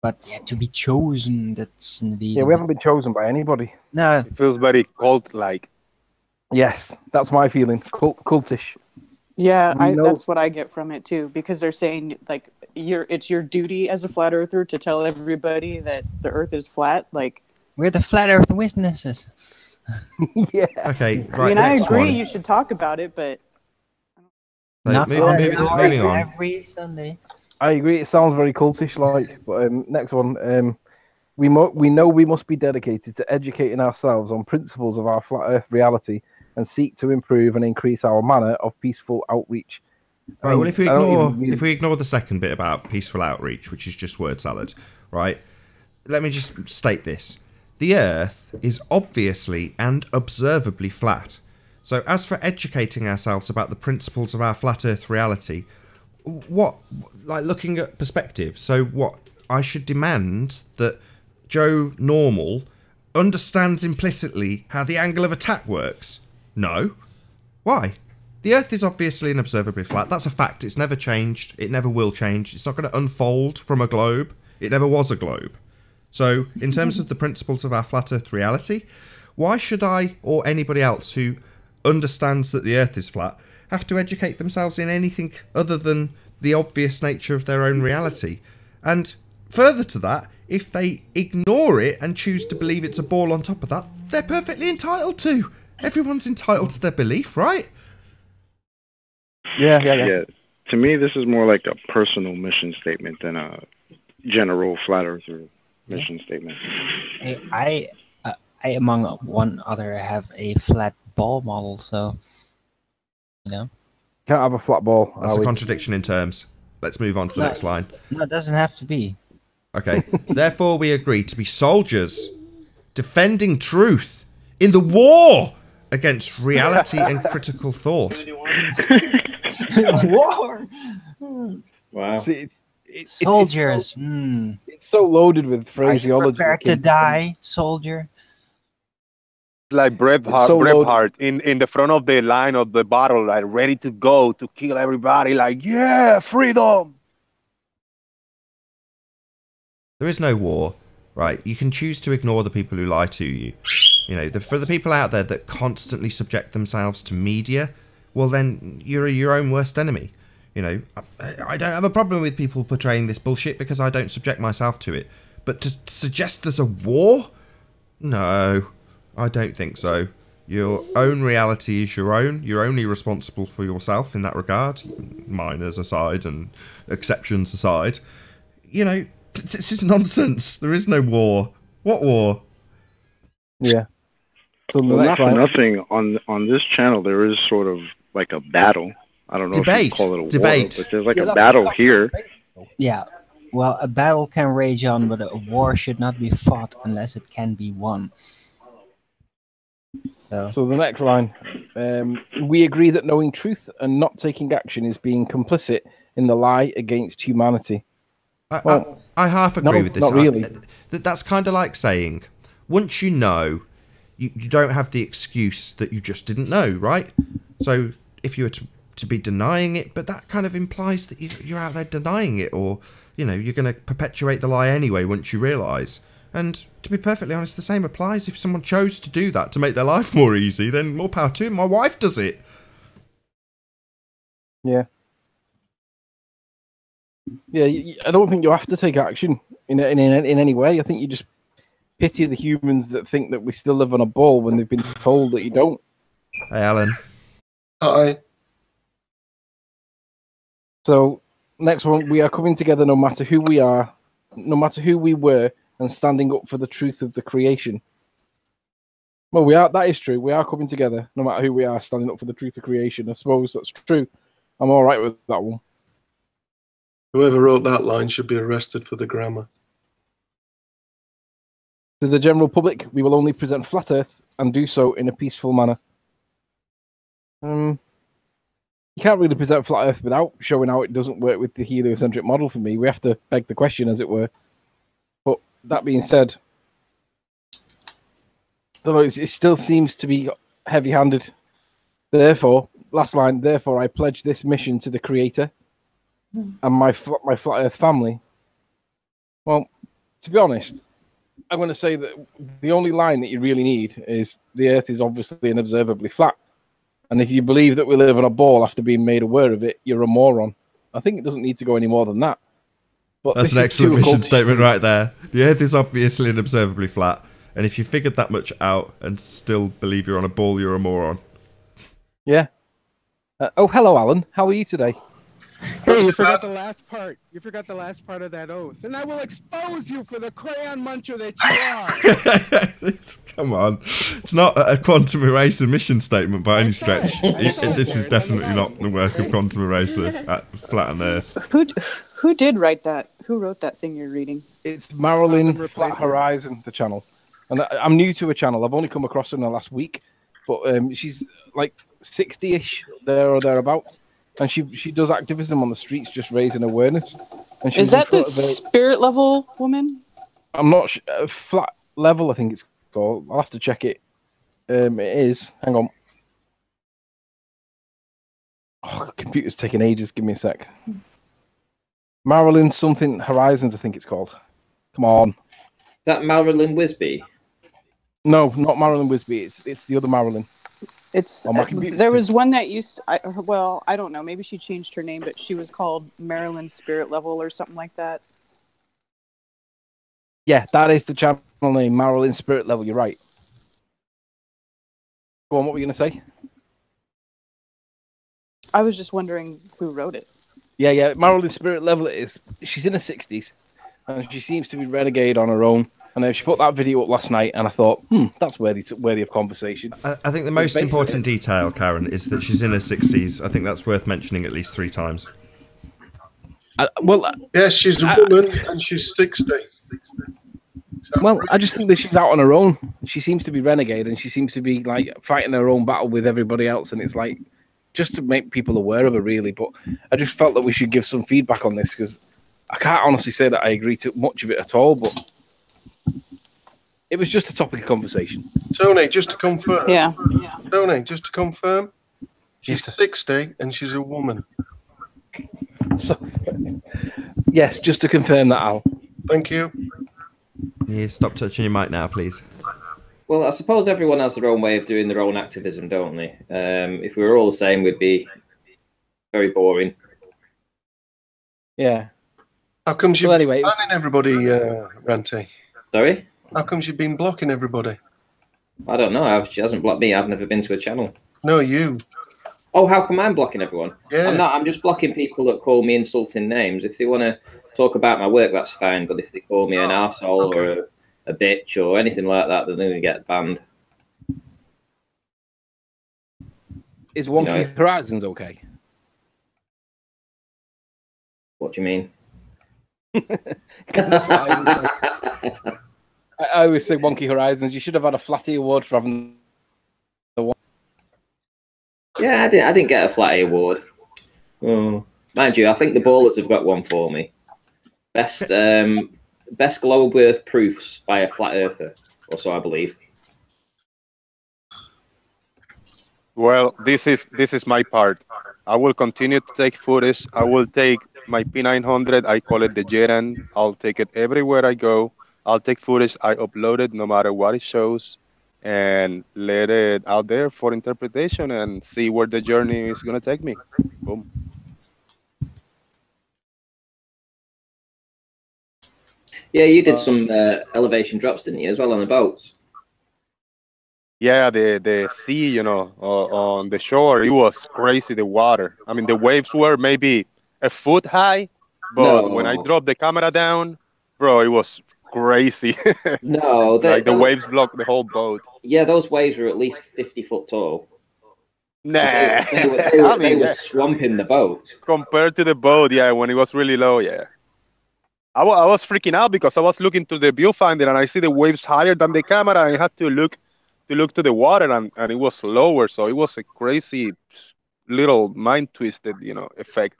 But yeah, to be chosen, that's indeed. Yeah, we haven't been chosen by anybody. No. It feels very cult-like. Yes, that's my feeling. Cultish. Yeah, that's what I get from it too, because they're saying like it's your duty as a flat earther to tell everybody that the Earth is flat. Like we're the flat Earth witnesses. Yeah. Okay. Right. I mean, I agree. One. You should talk about it, but Not moving on. Every Sunday. I agree. It sounds very cultish, like. But next one. We know we must be dedicated to educating ourselves on principles of our flat Earth reality and seek to improve and increase our manner of peaceful outreach. Right. Well, if we ignore the second bit about peaceful outreach, which is just word salad, right? Let me just state this: the Earth is obviously and observably flat. So, as for educating ourselves about the principles of our flat Earth reality, looking at perspective. So, what I should demand that Joe Normal understands implicitly how the angle of attack works? No. Why? The Earth is obviously and observably flat. That's a fact. It's never changed. It never will change. It's not going to unfold from a globe. It never was a globe. So, in terms of the principles of our flat Earth reality, why should I or anybody else who understands that the Earth is flat have to educate themselves in anything other than the obvious nature of their own reality? And further to that, if they ignore it and choose to believe it's a ball on top of that, they're perfectly entitled to. Everyone's entitled to their belief, right? Yeah. To me, this is more like a personal mission statement than a general flat earther mission statement. I among one other have a flat ball model, so can't have a flat ball. That's a contradiction in terms. Let's move on to the next line. No, it doesn't have to be. Okay. Therefore, we agree to be soldiers, defending truth in the war against reality and critical thought. War. Wow. Soldiers. It's so loaded with phraseology. Prepare to die, soldier. Like Braveheart in the front of the line of the battle, like ready to go to kill everybody. Like, yeah, freedom. There is no war, right? You can choose to ignore the people who lie to you. You know, for the people out there that constantly subject themselves to media, well, then you're your own worst enemy. You know, I don't have a problem with people portraying this bullshit because I don't subject myself to it. But to suggest there's a war? No, I don't think so. Your own reality is your own. You're only responsible for yourself in that regard. Minors aside and exceptions aside. You know, this is nonsense. There is no war. What war? Yeah. So well, not for nothing, on this channel there is sort of like a battle. I don't know if you call it a debate. War, but there's like a battle here. Yeah. Well, a battle can rage on, but a war should not be fought unless it can be won. So the next line, we agree that knowing truth and not taking action is being complicit in the lie against humanity. I half agree with this. Not really. That's kind of like saying, once you know, you don't have the excuse that you just didn't know, right? So if you were to be denying it, but that kind of implies that you're out there denying it, or, you know, you're going to perpetuate the lie anyway once you realise. And to be perfectly honest, the same applies. If someone chose to do that to make their life more easy, then more power to them. My wife does it. Yeah. Yeah, I don't think you have to take action in any way. I think you just pity the humans that think that we still live on a ball when they've been told that you don't. Hey, Alan. Hi. So, next one, we are coming together no matter who we are, no matter who we were, and standing up for the truth of the creation. Well, we are. That is true. We are coming together no matter who we are, standing up for the truth of creation. I suppose that's true. I'm all right with that one. Whoever wrote that line should be arrested for the grammar. To the general public, we will only present flat Earth and do so in a peaceful manner. You can't really present flat Earth without showing how it doesn't work with the heliocentric model for me. We have to beg the question, as it were. But that being said, don't know, it still seems to be heavy-handed. Therefore, last line, therefore I pledge this mission to the Creator and my flat Earth family. Well, to be honest, I'm going to say that the only line that you really need is the Earth is obviously and observably flat. And if you believe that we live on a ball after being made aware of it, you're a moron. I think it doesn't need to go any more than that. But that's an excellent mission statement right there. The Earth is obviously and observably flat. And if you figured that much out and still believe you're on a ball, you're a moron. Yeah. Oh, hello, Alan. How are you today? Hey, you forgot the last part. You forgot the last part of that oath. And I will expose you for the crayon muncher that you are. Come on. It's not a quantum eraser mission statement by any stretch. This is definitely not the work of quantum eraser at Flat on Earth. Who did write that? Who wrote that thing you're reading? It's Marilyn Flat Horizon, the channel. And I'm new to her channel. I've only come across her in the last week. But she's like 60-ish, there or thereabouts. And she does activism on the streets, just raising awareness. And is that the spirit level woman? I'm not sure. Flat level, I think it's called. I'll have to check it. It is. Hang on. Oh, computer's taking ages. Give me a sec. Marilyn something Horizons, I think it's called. Come on. Is that Marilyn Wisby? No, not Marilyn Wisby. It's the other Marilyn. It's there was one that used well, I don't know, maybe she changed her name, but she was called Marilyn Spirit Level or something like that. Yeah, that is the channel name, Marilyn Spirit Level. You're right. Go on, what were you going to say? I was just wondering who wrote it. Yeah, Marilyn Spirit Level it is. She's in her 60s, and she seems to be renegade on her own. And she put that video up last night, and I thought, that's worthy of conversation. I think the most important detail, Karen, is that she's in her 60s. I think that's worth mentioning at least 3 times. Yes, she's a woman, and she's 60. Well, I just think that she's out on her own. She seems to be renegade, and she seems to be like fighting her own battle with everybody else, and it's like just to make people aware of her, really. But I just felt that we should give some feedback on this, because I can't honestly say that I agree to much of it at all, but it was just a topic of conversation. Tony, just to confirm. Yeah. Tony, just to confirm. She's 60 and she's a woman. So, yes, just to confirm that, Al. Thank you. Yeah, stop touching your mic now, please. Well, I suppose everyone has their own way of doing their own activism, don't they? If we were all the same, we'd be very boring. Yeah. How come you've been banning everybody, Ranty? Sorry? How come you've been blocking everybody? I don't know. She hasn't blocked me. I've never been to a channel. No, you. Oh, how come I'm blocking everyone? Yeah. I'm not. I'm just blocking people that call me insulting names. If they want to talk about my work, that's fine. But if they call me an arsehole or a bitch or anything like that, then they're going to get banned. Is Wonky Horizons okay? What do you mean? That's what I would say. I always say Wonky Horizons. You should have had a Flatty award for having the one. Yeah, I didn't get a Flatty award. Oh, mind you, I think the Ballers have got one for me. Best globe Earth proofs by a flat earther, or so I believe. Well, this is my part. I will continue to take footage. I will take my P900. I call it the Jeran. I'll take it everywhere I go. I'll take footage. I upload it no matter what it shows, and let it out there for interpretation and see where the journey is going to take me. Boom. Yeah, you did some elevation drops, didn't you, as well on the boats? Yeah, the sea, you know, on the shore, it was crazy, the water. I mean, the waves were maybe a foot high, but when I dropped the camera down, bro, it was crazy. No, like the waves blocked the whole boat. Yeah, those waves were at least 50 foot tall. Nah, they were swamping the boat. Compared to the boat, yeah, when it was really low, yeah. I was freaking out because I was looking to the viewfinder and I see the waves higher than the camera. And I had to look to the water and it was lower, so it was a crazy little mind twisted, effect.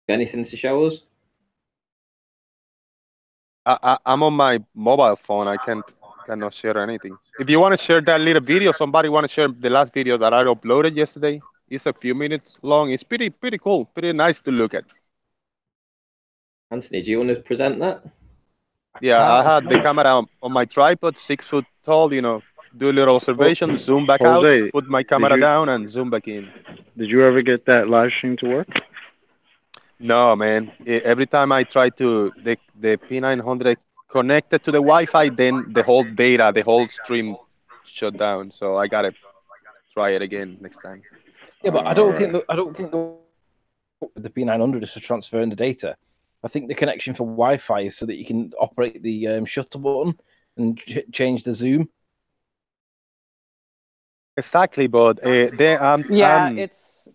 Anything to show us? I'm on my mobile phone. I cannot share anything. If you want to share that little video, somebody want to share the last video that I uploaded yesterday. It's a few minutes long. It's pretty cool, pretty nice to look at. Anthony, do you want to present that? Yeah, I had the camera on my tripod, 6 foot tall. Do a little observation, zoom back out, Jose, put my camera down, and zoom back in. Did you ever get that live stream to work? No, man. Every time I try to the P900 connected to the Wi-Fi, then the whole data, the whole stream shut down. So I gotta try it again next time. Yeah, but I don't think the P900 is for transferring the data. I think the connection for Wi-Fi is so that you can operate the shutter button and change the zoom. Exactly, but it's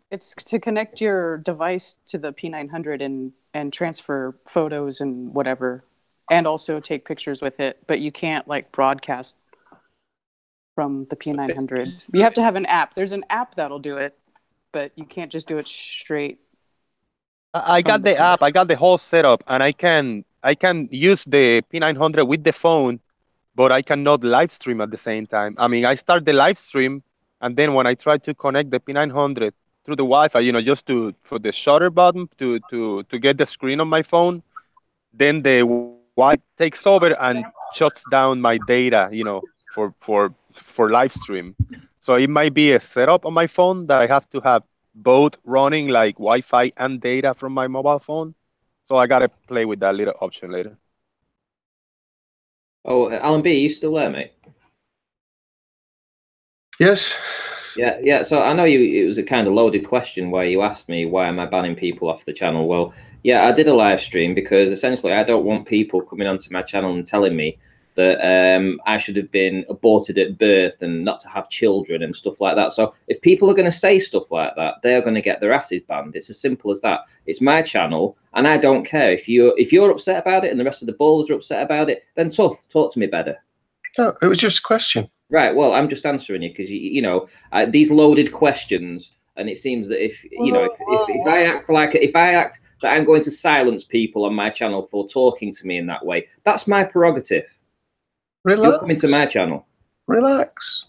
to connect your device to the P900 and transfer photos and whatever, and also take pictures with it. But you can't like broadcast from the P900. You have to have an app. There's an app that'll do it, but you can't just do it straight. I got the app. I got the whole setup, and I can use the P900 with the phone, but I cannot live stream at the same time. I mean, I start the live stream, and then when I try to connect the P900 through the Wi-Fi, just for the shutter button to get the screen on my phone, then the Wi-Fi takes over and shuts down my data, for live stream. So it might be a setup on my phone that I have to have both running, like Wi-Fi and data from my mobile phone. So I gotta play with that little option later. Oh, Alan B, are you still there, mate? Yes. Yeah. So I know it was a kind of loaded question where you asked me why am I banning people off the channel. Well, yeah, I did a live stream because essentially I don't want people coming onto my channel and telling me that I should have been aborted at birth and not to have children and stuff like that. So if people are going to say stuff like that, they're going to get their asses banned. It's as simple as that. It's my channel, and I don't care. If you're upset about it and the rest of the ballers are upset about it, then tough, talk to me better. No, it was just a question. Right. Well, I'm just answering you because these loaded questions, and it seems that if I act that I'm going to silence people on my channel for talking to me in that way, that's my prerogative. Relax. You're coming to my channel. Relax.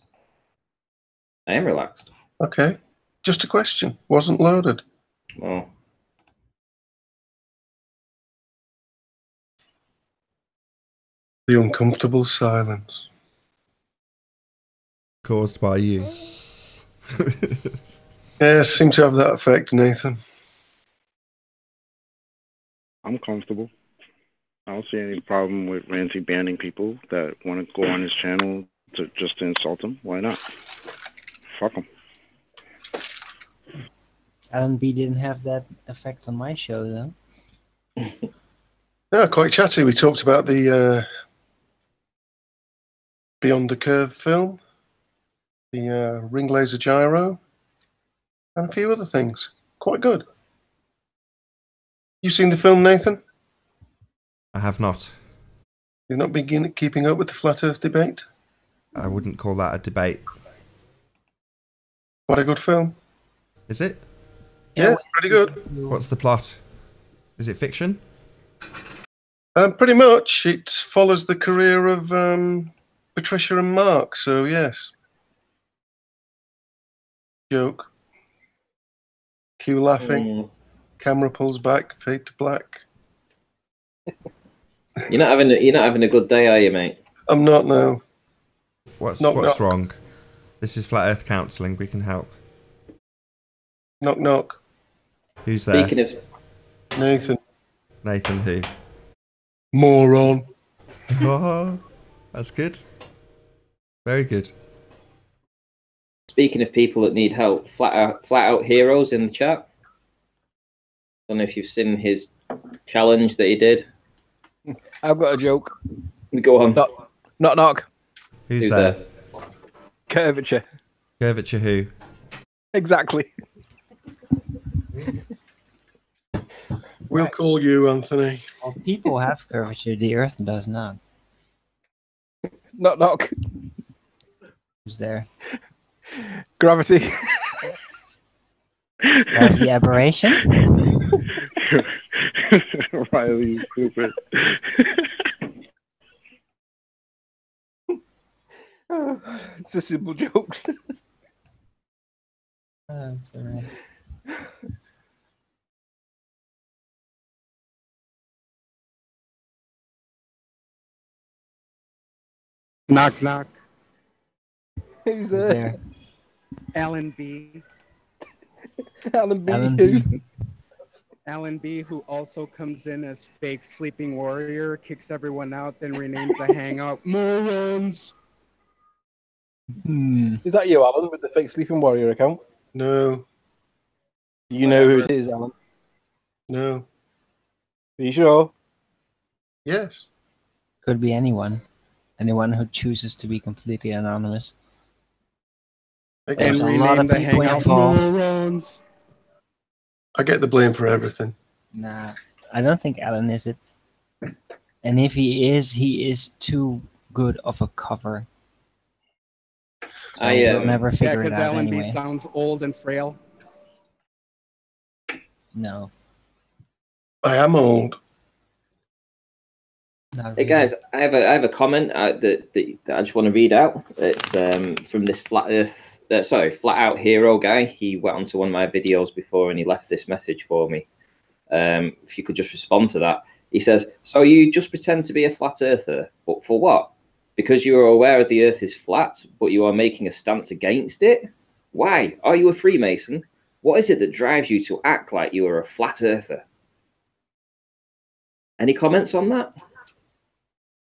I am relaxed. Okay. Just a question. Wasn't loaded. Oh. The uncomfortable silence. Caused by you. Yeah, seem to have that effect, Nathan. I'm comfortable. I don't see any problem with Ranty banning people that want to go on his channel to insult him. Why not? Fuck him. Alan B didn't have that effect on my show, though. No, quite chatty. We talked about the Beyond the Curve film, the ring laser gyro, and a few other things. Quite good. You seen the film, Nathan? I have not. You've not been keeping up with the Flat Earth debate? I wouldn't call that a debate. Quite a good film. Is it? Yeah, pretty good. What's the plot? Is it fiction? Pretty much. It follows the career of Patricia and Mark, so yes. Joke. Cue laughing. Camera pulls back, fade to black. You're not having a good day, are you, mate? I'm not now. What's knock. wrong? This is Flat Earth Counselling. We can help. Knock knock. Who's there? Speaking of Nathan. Nathan who? Moron. Oh, that's good. Very good. Speaking of people that need help, flat out heroes in the chat. Don't know if you've seen his challenge that he did. I've got a joke. Go on. Knock knock. Who's there? Curvature. Curvature who? Exactly. We'll call you, Anthony. Well, people have curvature, the Earth does not. Knock knock. Who's there? Gravity. Gravity aberration? Riley's stupid. It's a simple joke. That's alright. Knock knock. Who's Who's there? Alan B. Alan B. Alan who? B. Alan B, who also comes in as fake sleeping warrior, kicks everyone out, then renames a hangout. Morons. Is that you, Alan, with the fake sleeping warrior account? No, Do you know who it is, Alan? no, Are you sure? yes. Could be anyone. Anyone who chooses to be completely anonymous. I And There's a get, lot rename of the people hangout involved. morons. I get the blame for everything. Nah, I don't think Alan is it. And if he is too good of a cover. So we'll never Yeah, figure it because out Alan anyway. B sounds old and frail. No, I am old. not Hey really. guys, I have a comment that I just want to read out. It's from this flat out hero guy. He went onto one of my videos before and he left this message for me. If you could just respond to that. He says, "So you just pretend to be a flat earther, but for what? Because you are aware the earth is flat, but you are making a stance against it? Why? Are you a Freemason? What is it that drives you to act like you are a flat earther?" Any comments on that?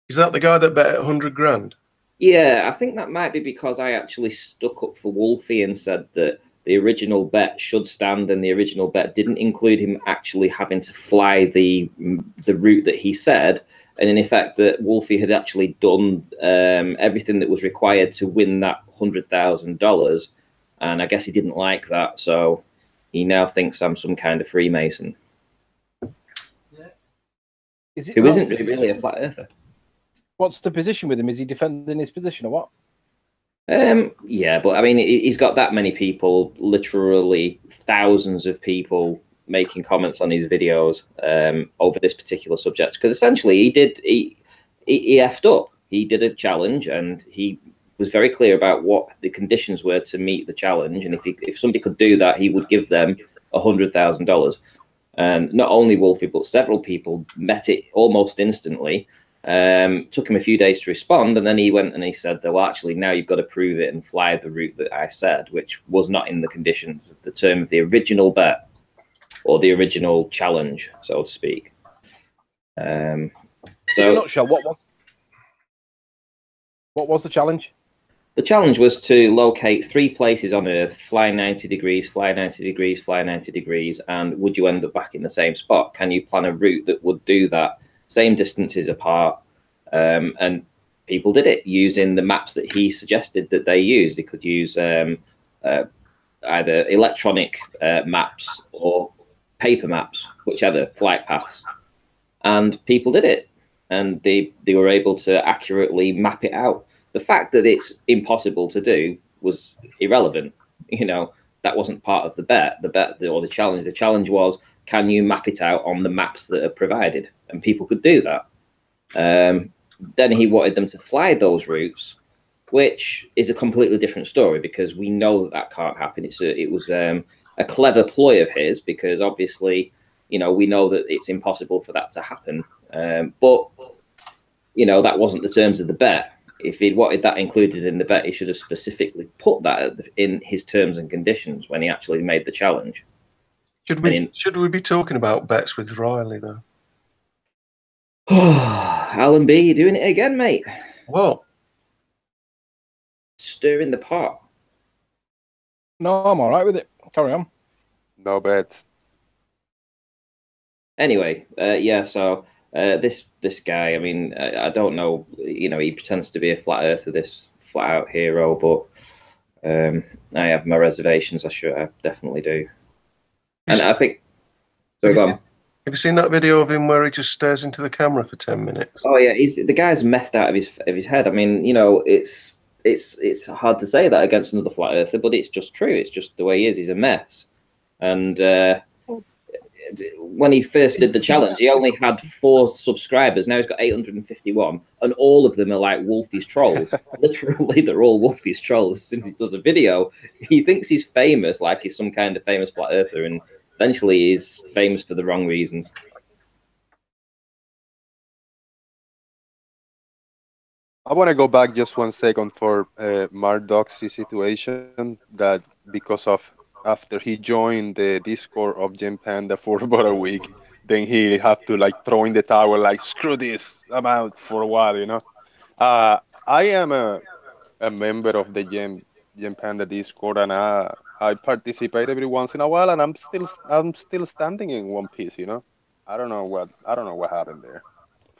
Is that the guy that bet 100 grand? Yeah, I think that might be because I actually stuck up for Wolfie and said that the original bet should stand, and the original bet didn't include him actually having to fly the route that he said, and in effect that Wolfie had actually done everything that was required to win that $100,000, and I guess he didn't like that, so he now thinks I'm some kind of Freemason. Who isn't really a flat earther. What's the position with him? Is he defending his position or what? Yeah, but I mean, he's got that many people, literally thousands of people making comments on his videos over this particular subject. Because essentially, he effed up. He did a challenge, and he was very clear about what the conditions were to meet the challenge. And if somebody could do that, he would give them $100,000. And not only Wolfie, but several people met it almost instantly. Took him a few days to respond, and then he went and he said, well, actually, now you've got to prove it and fly the route that I said, which was not in the conditions of the term of the original bet or the original challenge, so to speak. So, in a nutshell, what was the challenge? The challenge was to locate 3 places on Earth, fly 90 degrees, fly 90 degrees, fly 90 degrees, and would you end up back in the same spot? Can you plan a route that would do that? Same distances apart, and people did it using the maps that he suggested that they use. They could use either electronic maps or paper maps, whichever, flight paths. And people did it, and they were able to accurately map it out. The fact that it's impossible to do was irrelevant. You know, that wasn't part of the bet. The bet or the challenge. The challenge was, can you map it out on the maps that are provided? And people could do that. Then he wanted them to fly those routes, which is a completely different story because we know that can't happen. It was a clever ploy of his because obviously, you know, we know that it's impossible for that to happen. But, you know, that wasn't the terms of the bet. If he'd wanted that included in the bet, he should have specifically put that in his terms and conditions when he actually made the challenge. Should we be talking about bets with Riley though? Alan B, you're doing it again, mate. What? Stirring the pot. No, I'm all right with it. Carry on. No bets. Anyway, yeah. So this guy, I mean, I don't know. You know, he pretends to be a flat earther, this flat out hero, but I have my reservations. I definitely do. And I think. So go on. Have you seen that video of him where he just stares into the camera for 10 minutes? Oh yeah, the guy's methed out of his head. I mean, you know, it's it's hard to say that against another flat earther, but it's just true. It's just the way he is. He's a mess. And when he first did the challenge, he only had 4 subscribers. Now he's got 851, and all of them are like Wolfie's trolls. Literally, they're all Wolfie's trolls. As soon as he does a video, he thinks he's famous, like he's some kind of famous flat earther, and eventually he's famous for the wrong reasons. I want to go back just 1 second for Marduk's situation, that because of after he joined the Discord of Gen Panda for about a week, then he have to like throw in the towel, like screw this, I'm out for a while, you know. I am a member of the Gen Panda Discord, and I participate every once in a while, and I'm still standing in One Piece, you know. I don't know what happened there.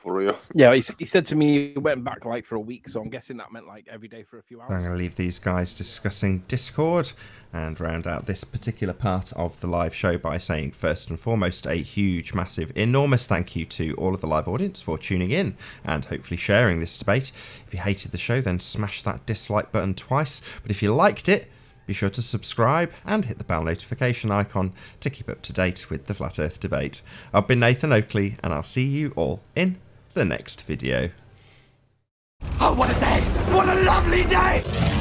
For real. Yeah, he said to me he went back like for a week, so I'm guessing that meant like every day for a few hours. I'm going to leave these guys discussing Discord and round out this particular part of the live show by saying, first and foremost, a huge, massive, enormous thank you to all of the live audience for tuning in and hopefully sharing this debate. If you hated the show, then smash that dislike button twice. But if you liked it, be sure to subscribe and hit the bell notification icon to keep up to date with the Flat Earth debate. I've been Nathan Oakley, and I'll see you all in the next video. Oh, what a day! What a lovely day!